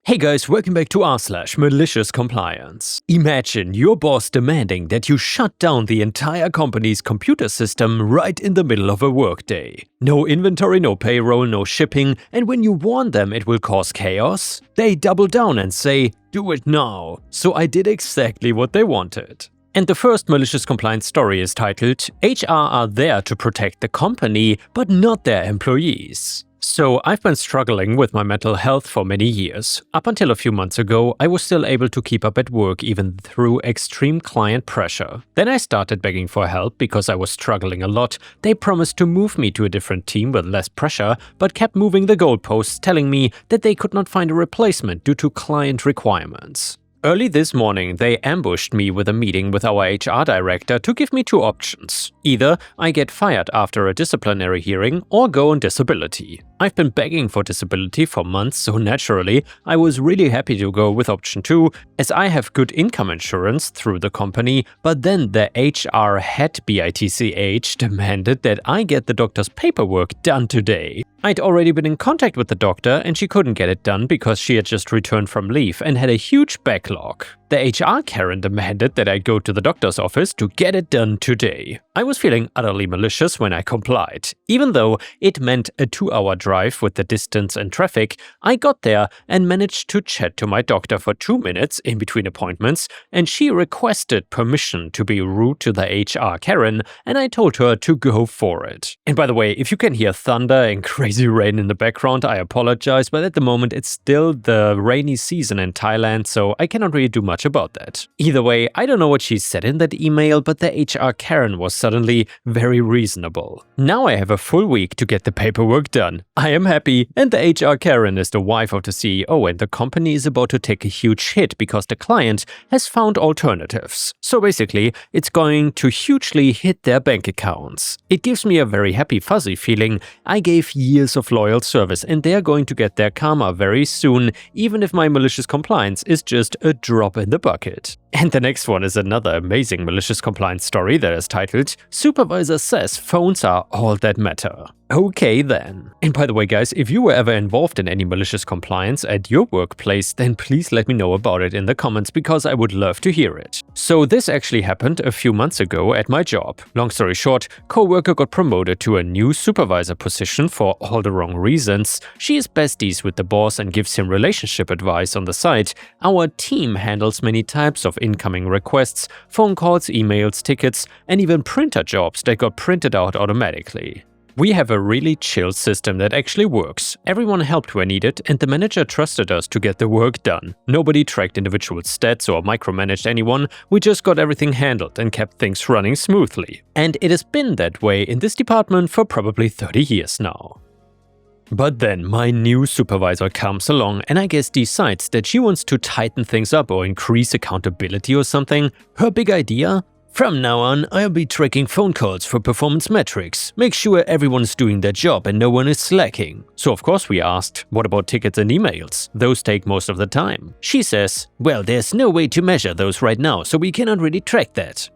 Hey guys, welcome back to r/maliciouscompliance. Imagine your boss demanding that you shut down the entire company's computer system right in the middle of a workday. No inventory, no payroll, no shipping, and when you warn them it will cause chaos, they double down and say, "Do it now." So I did exactly what they wanted. And the first malicious compliance story is titled, "HR are there to protect the company, but not their employees." So I've been struggling with my mental health for many years. Up until a few months ago, I was still able to keep up at work even through extreme client pressure. Then I started begging for help because I was struggling a lot. They promised to move me to a different team with less pressure, but kept moving the goalposts, telling me that they could not find a replacement due to client requirements. Early this morning, they ambushed me with a meeting with our HR director to give me two options. Either I get fired after a disciplinary hearing or go on disability. I've been begging for disability for months, so naturally, I was really happy to go with option 2, as I have good income insurance through the company, but then the HR head BITCH demanded that I get the doctor's paperwork done today. I'd already been in contact with the doctor and she couldn't get it done because she had just returned from leave and had a huge backlog. The HR Karen demanded that I go to the doctor's office to get it done today. I was feeling utterly malicious when I complied. Even though it meant a 2-hour drive with the distance and traffic, I got there and managed to chat to my doctor for 2 minutes in between appointments, and she requested permission to be rude to the HR Karen, and I told her to go for it. And by the way, if you can hear thunder and crazy rain in the background, I apologize, but at the moment it's still the rainy season in Thailand, so I cannot really do much about that. Either way, I don't know what she said in that email, but the HR Karen was suddenly very reasonable. Now I have a full week to get the paperwork done. I am happy, and the HR Karen is the wife of the CEO, and the company is about to take a huge hit because the client has found alternatives. So basically, it's going to hugely hit their bank accounts. It gives me a very happy fuzzy feeling. I gave years of loyal service and they're going to get their karma very soon, even if my malicious compliance is just a drop in the bucket. And the next one is another amazing malicious compliance story that is titled, "Supervisor says phones are all that matter." Okay then. And by the way guys, if you were ever involved in any malicious compliance at your workplace, then please let me know about it in the comments because I would love to hear it. So this actually happened a few months ago at my job. Long story short, coworker got promoted to a new supervisor position for all the wrong reasons. She is besties with the boss and gives him relationship advice on the side. Our team handles many types of incoming requests, phone calls, emails, tickets, and even printer jobs that got printed out automatically. We have a really chill system that actually works. Everyone helped where needed and the manager trusted us to get the work done. Nobody tracked individual stats or micromanaged anyone, we just got everything handled and kept things running smoothly. And it has been that way in this department for probably 30 years now. But then my new supervisor comes along and I guess decides that she wants to tighten things up or increase accountability or something. Her big idea? "From now on, I'll be tracking phone calls for performance metrics. Make sure everyone's doing their job and no one is slacking." So of course we asked, what about tickets and emails? Those take most of the time. She says, "Well, there's no way to measure those right now, so we cannot really track that."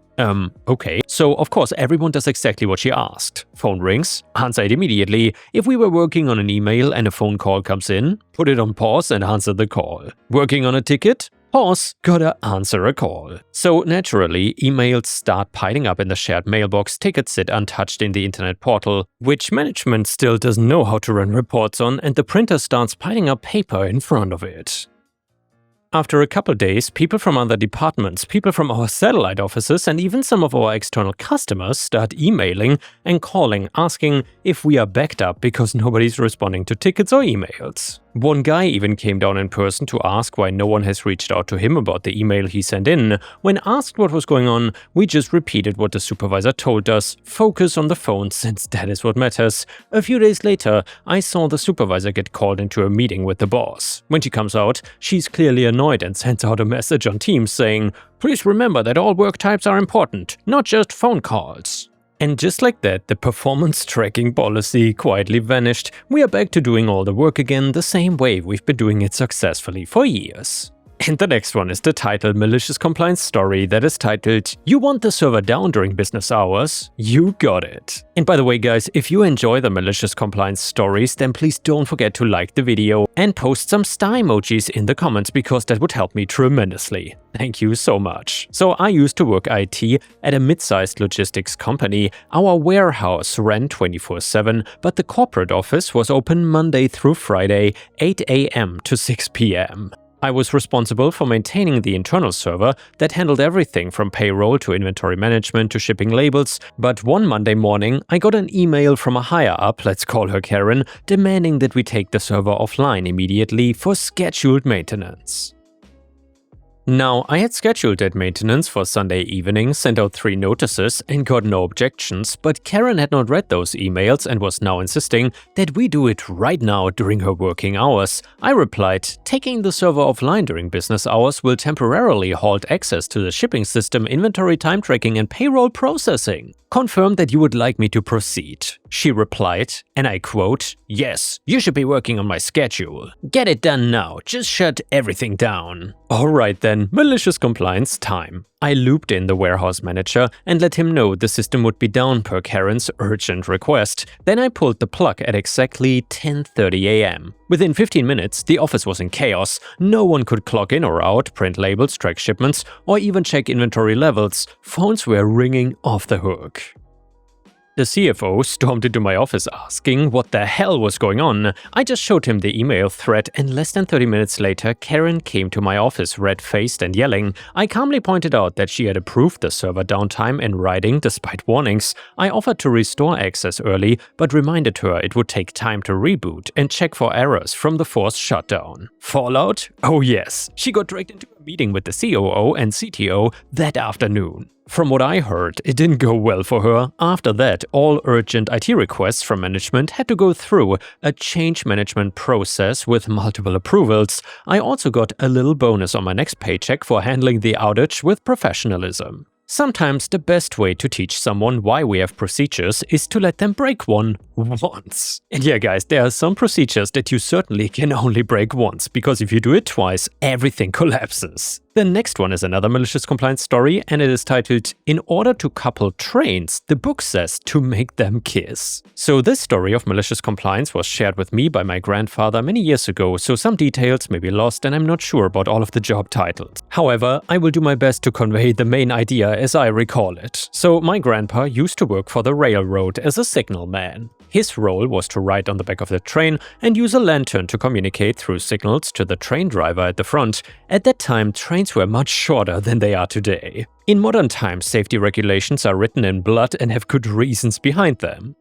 Okay. So of course everyone does exactly what she asked. Phone rings, answer it immediately. If we were working on an email and a phone call comes in, put it on pause and answer the call. Working on a ticket? Pause, gotta answer a call. So naturally, emails start piling up in the shared mailbox, tickets sit untouched in the internet portal, which management still doesn't know how to run reports on, and the printer starts piling up paper in front of it. After a couple days, people from other departments, people from our satellite offices, and even some of our external customers start emailing and calling, asking if we are backed up because nobody's responding to tickets or emails. One guy even came down in person to ask why no one has reached out to him about the email he sent in. When asked what was going on, we just repeated what the supervisor told us: focus on the phone since that is what matters. A few days later, I saw the supervisor get called into a meeting with the boss. When she comes out, she's clearly annoyed and sends out a message on Teams saying, "Please remember that all work types are important, not just phone calls." And just like that, the performance tracking policy quietly vanished. We are back to doing all the work again the same way we've been doing it successfully for years. And the next one is the titled malicious compliance story that is titled, "You want the server down during business hours? You got it." And by the way guys, if you enjoy the malicious compliance stories, then please don't forget to like the video and post some star emojis in the comments because that would help me tremendously. Thank you so much. So I used to work IT at a mid-sized logistics company. Our warehouse ran 24/7, but the corporate office was open Monday through Friday, 8 AM to 6 PM. I was responsible for maintaining the internal server that handled everything from payroll to inventory management to shipping labels, but one Monday morning I got an email from a higher-up, let's call her Karen, demanding that we take the server offline immediately for scheduled maintenance. Now, I had scheduled that maintenance for Sunday evening, sent out 3 notices and got no objections, but Karen had not read those emails and was now insisting that we do it right now during her working hours. I replied, "Taking the server offline during business hours will temporarily halt access to the shipping system, inventory time tracking and payroll processing. Confirm that you would like me to proceed." She replied, and I quote, "Yes, you should be working on my schedule. Get it done now, just shut everything down." Alright then, malicious compliance time. I looped in the warehouse manager and let him know the system would be down per Karen's urgent request. Then I pulled the plug at exactly 10:30 AM. Within 15 minutes, the office was in chaos. No one could clock in or out, print labels, track shipments, or even check inventory levels. Phones were ringing off the hook. The CFO stormed into my office asking what the hell was going on. I just showed him the email thread and less than 30 minutes later Karen came to my office red-faced and yelling. I calmly pointed out that she had approved the server downtime in writing despite warnings. I offered to restore access early but reminded her it would take time to reboot and check for errors from the forced shutdown. Fallout? Oh yes, she got dragged into a meeting with the COO and CTO that afternoon. From what I heard, it didn't go well for her. After that, all urgent IT requests from management had to go through a change management process with multiple approvals. I also got a little bonus on my next paycheck for handling the outage with professionalism. Sometimes the best way to teach someone why we have procedures is to let them break one once. And yeah guys, there are some procedures that you certainly can only break once, because if you do it twice, everything collapses. The next one is another malicious compliance story, and it is titled, "In order to couple trains, the book says to make them kiss." So this story of malicious compliance was shared with me by my grandfather many years ago, so some details may be lost and I'm not sure about all of the job titles. However, I will do my best to convey the main idea as I recall it. So my grandpa used to work for the railroad as a signalman. His role was to ride on the back of the train and use a lantern to communicate through signals to the train driver at the front. At that time, trains were much shorter than they are today. In modern times, safety regulations are written in blood and have good reasons behind them.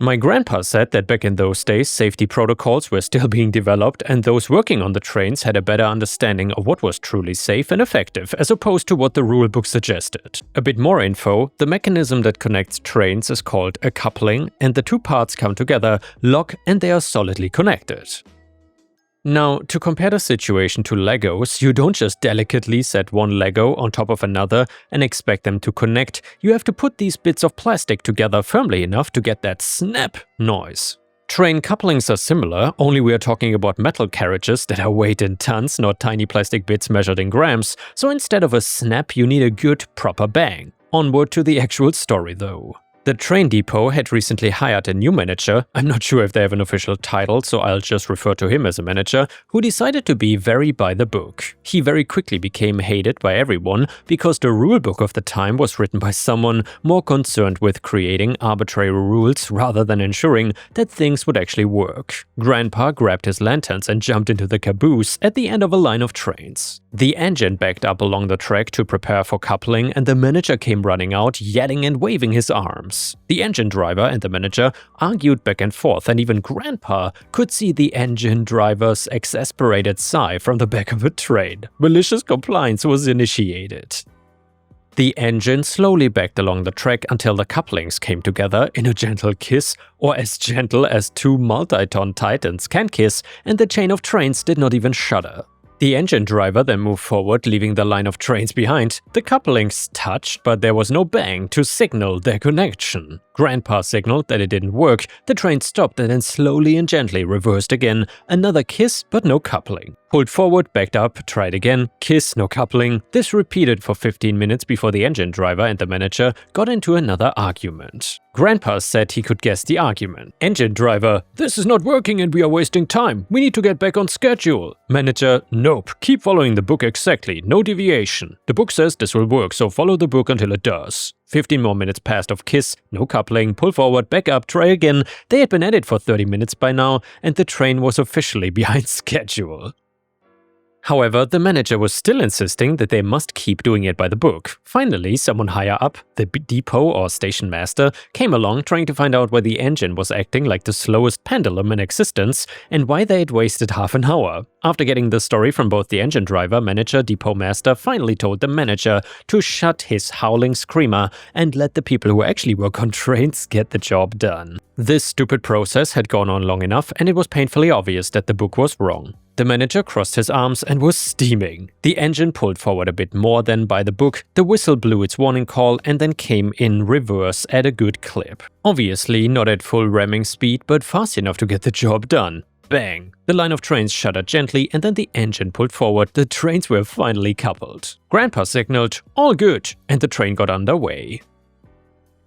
My grandpa said that back in those days, safety protocols were still being developed and those working on the trains had a better understanding of what was truly safe and effective as opposed to what the rulebook suggested. A bit more info, the mechanism that connects trains is called a coupling, and the two parts come together, lock, and they are solidly connected. Now, to compare the situation to Legos, you don't just delicately set one Lego on top of another and expect them to connect. You have to put these bits of plastic together firmly enough to get that snap noise. Train couplings are similar, only we are talking about metal carriages that are weighed in tons, not tiny plastic bits measured in grams. So instead of a snap, you need a good, proper bang. Onward to the actual story though. The train depot had recently hired a new manager, I'm not sure if they have an official title, so I'll just refer to him as a manager, who decided to be very by the book. He very quickly became hated by everyone because the rulebook of the time was written by someone more concerned with creating arbitrary rules rather than ensuring that things would actually work. Grandpa grabbed his lanterns and jumped into the caboose at the end of a line of trains. The engine backed up along the track to prepare for coupling and the manager came running out, yelling and waving his arms. The engine driver and the manager argued back and forth, and even Grandpa could see the engine driver's exasperated sigh from the back of a train. Malicious compliance was initiated. The engine slowly backed along the track until the couplings came together in a gentle kiss, or as gentle as two multi-ton titans can kiss, and the chain of trains did not even shudder. The engine driver then moved forward, leaving the line of trains behind. The couplings touched, but there was no bang to signal their connection. Grandpa signaled that it didn't work, the train stopped and then slowly and gently reversed again. Another kiss, but no coupling. Pulled forward, backed up, tried again, kiss, no coupling. This repeated for 15 minutes before the engine driver and the manager got into another argument. Grandpa said he could guess the argument. Engine driver: "This is not working and we are wasting time. We need to get back on schedule." Manager: "Nope, keep following the book exactly, no deviation. The book says this will work, so follow the book until it does." 15 more minutes passed of kiss, no coupling, pull forward, back up, try again. They had been at it for 30 minutes by now, and the train was officially behind schedule. However, the manager was still insisting that they must keep doing it by the book. Finally, someone higher up, the depot or station master, came along trying to find out why the engine was acting like the slowest pendulum in existence and why they had wasted half an hour. After getting the story from both the engine driver, manager, depot master finally told the manager to shut his howling screamer and let the people who actually work on trains get the job done. This stupid process had gone on long enough and it was painfully obvious that the book was wrong. The manager crossed his arms and was steaming. The engine pulled forward a bit more than by the book, the whistle blew its warning call and then came in reverse at a good clip. Obviously not at full ramming speed, but fast enough to get the job done. Bang! The line of trains shuddered gently and then the engine pulled forward. The trains were finally coupled. Grandpa signaled, "All good," and the train got underway.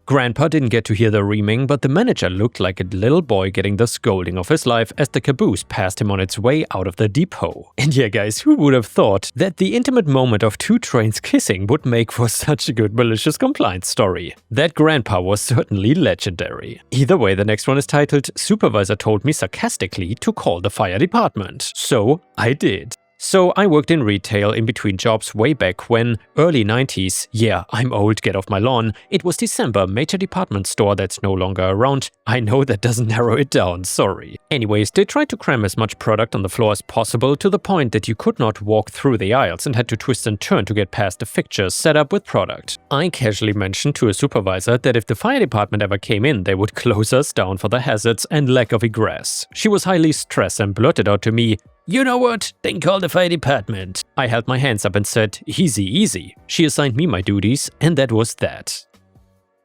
Grandpa didn't get to hear the reaming, but the manager looked like a little boy getting the scolding of his life as the caboose passed him on its way out of the depot. And yeah guys, who would have thought that the intimate moment of two trains kissing would make for such a good malicious compliance story? That grandpa was certainly legendary. Either way, the next one is titled "Supervisor told me sarcastically to call the fire department. So I did." So I worked in retail in between jobs way back when, early 90s, yeah, I'm old, get off my lawn. It was December, major department store that's no longer around. I know that doesn't narrow it down, sorry. Anyways, they tried to cram as much product on the floor as possible to the point that you could not walk through the aisles and had to twist and turn to get past the fixtures set up with product. I casually mentioned to a supervisor that if the fire department ever came in, they would close us down for the hazards and lack of egress. She was highly stressed and blurted out to me, "You know what? Then call the fire department." I held my hands up and said, "Easy, easy." She assigned me my duties, and that was that.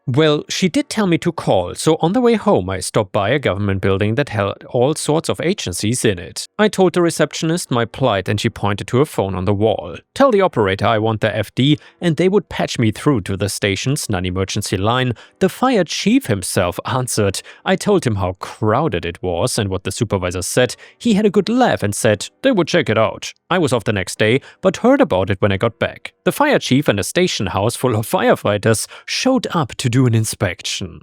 Well, she did tell me to call, so on the way home I stopped by a government building that held all sorts of agencies in it. I told the receptionist my plight and she pointed to a phone on the wall. "Tell the operator I want the FD and they would patch me through to the station's non-emergency line." The fire chief himself answered. I told him how crowded it was and what the supervisor said. He had a good laugh and said they would check it out. I was off the next day, but heard about it when I got back. The fire chief and a station house full of firefighters showed up to do an inspection.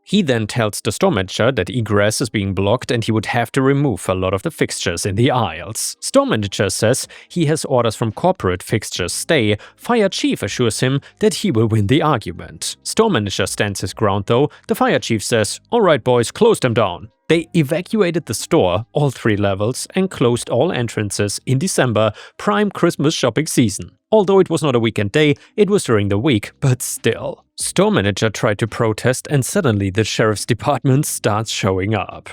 He then tells the store manager that egress is being blocked and he would have to remove a lot of the fixtures in the aisles. Store manager says he has orders from corporate fixtures stay. Fire chief assures him that he will win the argument. Store manager stands his ground though. The fire chief says, "All right boys, close them down." They evacuated the store, all 3 levels, and closed all entrances in December, prime Christmas shopping season. Although it was not a weekend day, it was during the week, but still. Store manager tried to protest and suddenly the sheriff's department starts showing up.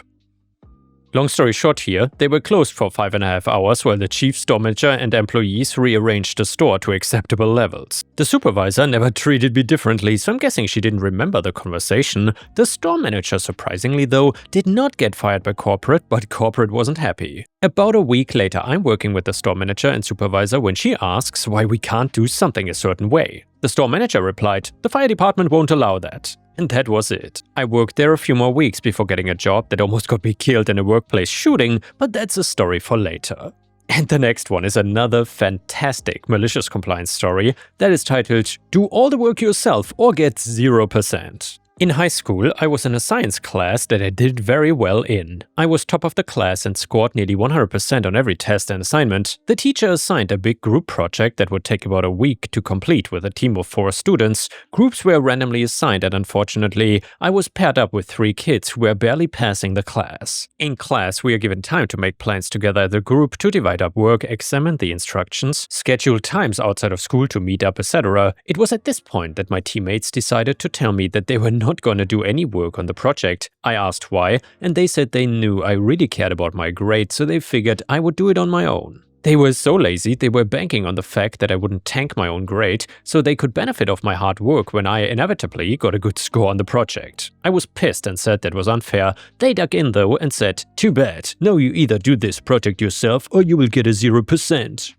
Long story short here, they were closed for 5.5 hours while the chief, store manager and employees rearranged the store to acceptable levels. The supervisor never treated me differently, so I'm guessing she didn't remember the conversation. The store manager, surprisingly though, did not get fired by corporate, but corporate wasn't happy. About a week later, I'm working with the store manager and supervisor when she asks why we can't do something a certain way. The store manager replied, "The fire department won't allow that." And that was it. I worked there a few more weeks before getting a job that almost got me killed in a workplace shooting, but that's a story for later. And the next one is another fantastic malicious compliance story that is titled, "Do all the work yourself or get 0%. In high school, I was in a science class that I did very well in. I was top of the class and scored nearly 100% on every test and assignment. The teacher assigned a big group project that would take about a week to complete with a team of 4 students. Groups were randomly assigned and unfortunately, I was paired up with 3 kids who were barely passing the class. In class, we are given time to make plans together as a group to divide up work, examine the instructions, schedule times outside of school to meet up, etc. It was at this point that my teammates decided to tell me that they were not going to do any work on the project. I asked why, and they said they knew I really cared about my grade, so they figured I would do it on my own. They were so lazy, they were banking on the fact that I wouldn't tank my own grade, so they could benefit off my hard work when I inevitably got a good score on the project. I was pissed and said that was unfair. They dug in though and said, "Too bad, now you either do this project yourself or you will get a 0%.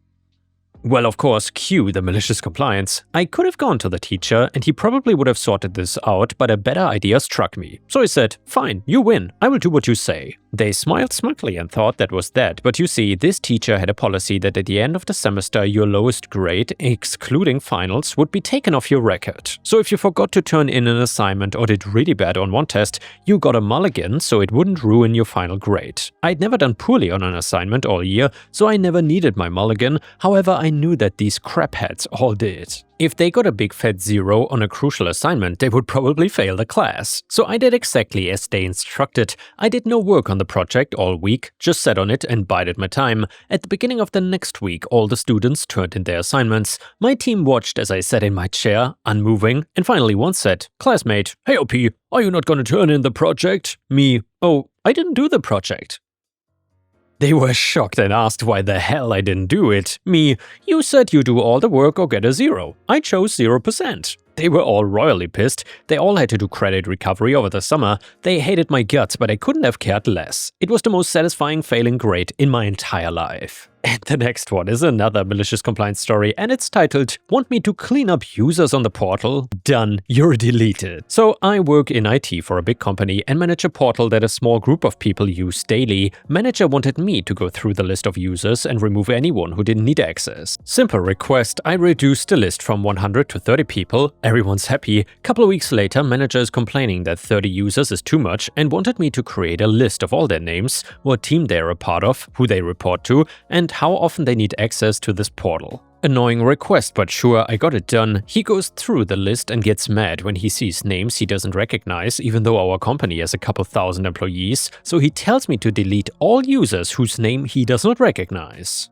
Well, of course, cue the malicious compliance. I could have gone to the teacher and he probably would have sorted this out, but a better idea struck me. So I said, "Fine, you win, I will do what you say." They smiled smugly and thought that was that, but you see, this teacher had a policy that at the end of the semester your lowest grade, excluding finals, would be taken off your record. So if you forgot to turn in an assignment or did really bad on one test, you got a mulligan so it wouldn't ruin your final grade. I'd never done poorly on an assignment all year, so I never needed my mulligan. However, I knew that these crapheads all did. If they got a big fat 0 on a crucial assignment, they would probably fail the class. So I did exactly as they instructed. I did no work on the project all week, just sat on it and bided my time. At the beginning of the next week, all the students turned in their assignments. My team watched as I sat in my chair, unmoving, and finally one said, "Classmate, hey OP, are you not gonna turn in the project?" Me, "Oh, I didn't do the project." They were shocked and asked why the hell I didn't do it. Me, "You said you do all the work or get a 0. I chose 0%. They were all royally pissed. They all had to do credit recovery over the summer. They hated my guts, but I couldn't have cared less. It was the most satisfying failing grade in my entire life. And the next one is another malicious compliance story, and it's titled, "Want me to clean up users on the portal? Done, you're deleted." So I work in IT for a big company and manage a portal that a small group of people use daily. Manager wanted me to go through the list of users and remove anyone who didn't need access. Simple request, I reduced the list from 100 to 30 people. Everyone's happy. Couple of weeks later, manager is complaining that 30 users is too much and wanted me to create a list of all their names, what team they're a part of, who they report to, and how often they need access to this portal. Annoying request, but sure, I got it done. He goes through the list and gets mad when he sees names he doesn't recognize, even though our company has a couple thousand employees, so he tells me to delete all users whose name he does not recognize.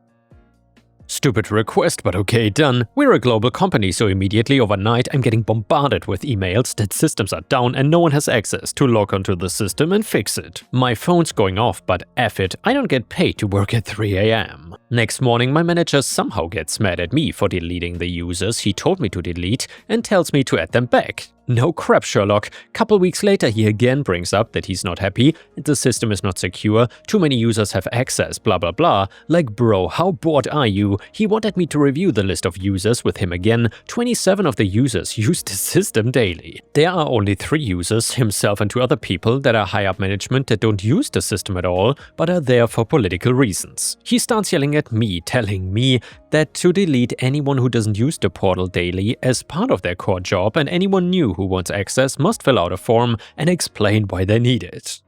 Stupid request, but okay, done. We're a global company, so immediately overnight I'm getting bombarded with emails that systems are down and no one has access to log onto the system and fix it. My phone's going off, but F it, I don't get paid to work at 3 AM. Next morning, my manager somehow gets mad at me for deleting the users he told me to delete and tells me to add them back. No crap, Sherlock. Couple weeks later, he again brings up that he's not happy, the system is not secure, too many users have access, blah blah blah. Like, bro, how bored are you? He wanted me to review the list of users with him again. 27 of the users use the system daily. There are only 3 users, himself and 2 other people, that are high up management that don't use the system at all, but are there for political reasons. He starts yelling at me, telling me that to delete anyone who doesn't use the portal daily as part of their core job, and anyone new who wants access must fill out a form and explain why they need it.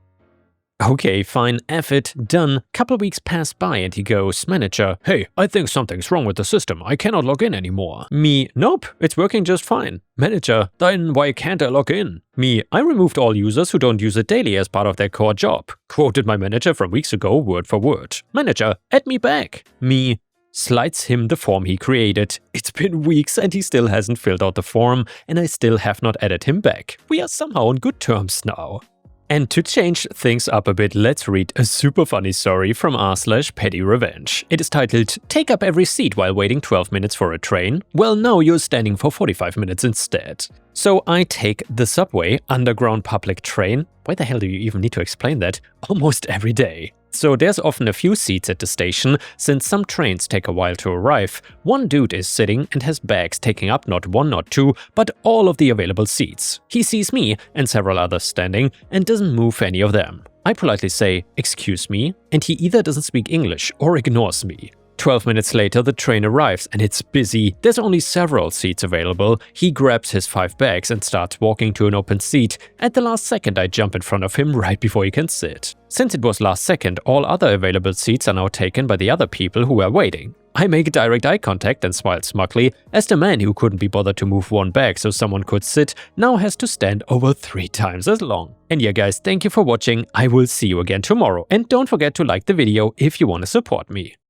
Okay, fine, F it, done. Couple weeks pass by and he goes, "Manager, hey, I think something's wrong with the system, I cannot log in anymore." Me, "Nope, it's working just fine." Manager, "Then why can't I log in?" Me, "I removed all users who don't use it daily as part of their core job." Quoted my manager from weeks ago word for word. Manager, add me back. Me, slides him the form he created. It's been weeks and he still hasn't filled out the form, and I still have not added him back. We are somehow on good terms now. And to change things up a bit, let's read a super funny story from r/petty revenge. It is titled, "Take up every seat while waiting 12 minutes for a train? Well, now you're standing for 45 minutes instead." So I take the subway, underground public train, why the hell do you even need to explain that, almost every day. So there's often a few seats at the station, since some trains take a while to arrive. One dude is sitting and has bags taking up not 1, not 2, but all of the available seats. He sees me and several others standing and doesn't move any of them. I politely say, "Excuse me," and he either doesn't speak English or ignores me. 12 minutes later, the train arrives and it's busy. There's only several seats available. He grabs his 5 bags and starts walking to an open seat. At the last second, I jump in front of him right before he can sit. Since it was last second, all other available seats are now taken by the other people who were waiting. I make direct eye contact and smile smugly, as the man who couldn't be bothered to move 1 bag so someone could sit now has to stand over 3 times as long. And yeah guys, thank you for watching. I will see you again tomorrow, and don't forget to like the video if you want to support me.